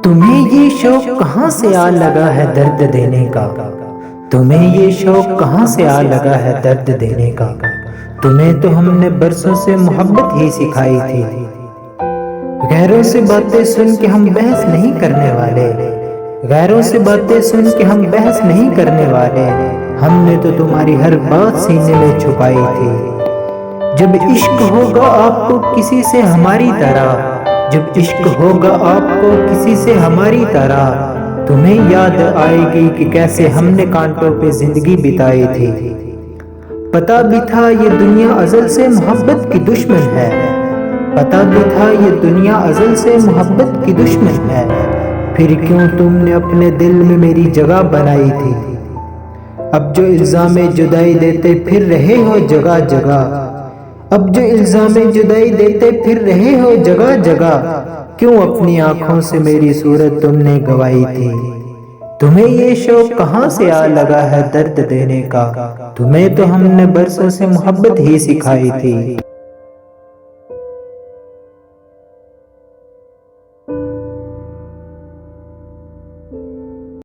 تمہیں یہ شوق کہاں سے آ لگا ہے درد دینے کا؟ تمہیں یہ شوق کہاں سے آ لگا ہے درد دینے کا؟ تمہیں تو ہم نے برسوں سے محبت ہی سکھائی تھی۔ غیروں سے باتیں سن کے ہم بحث نہیں کرنے والے، غیروں سے باتیں سن کے ہم بحث نہیں کرنے والے، ہم نے تو تمہاری ہر بات سینے میں چھپائی تھی۔ جب عشق ہوگا آپ کو کسی سے ہماری طرح، جب عشق ہوگا آپ کو کسی سے ہماری طرح، تمہیں یاد آئے گی کہ کیسے ہم نے کانٹوں پہ زندگی بتائی تھی۔ پتہ بھی تھا یہ دنیا ازل سے محبت کی دشمن ہے، پتہ بھی تھا یہ دنیا ازل سے محبت کی دشمن ہے، پھر کیوں تم نے اپنے دل میں میری جگہ بنائی تھی؟ اب جو الزام جدائی دیتے پھر رہے ہو جگہ جگہ، اب جو الزام جدائی دیتے پھر رہے ہو جگہ جگہ، کیوں اپنی آنکھوں سے میری صورت تم نے گوائی تھی؟ تمہیں یہ شوق کہاں سے آ لگا ہے درد دینے کا؟ تمہیں تو ہم نے برسوں سے محبت ہی سکھائی تھی۔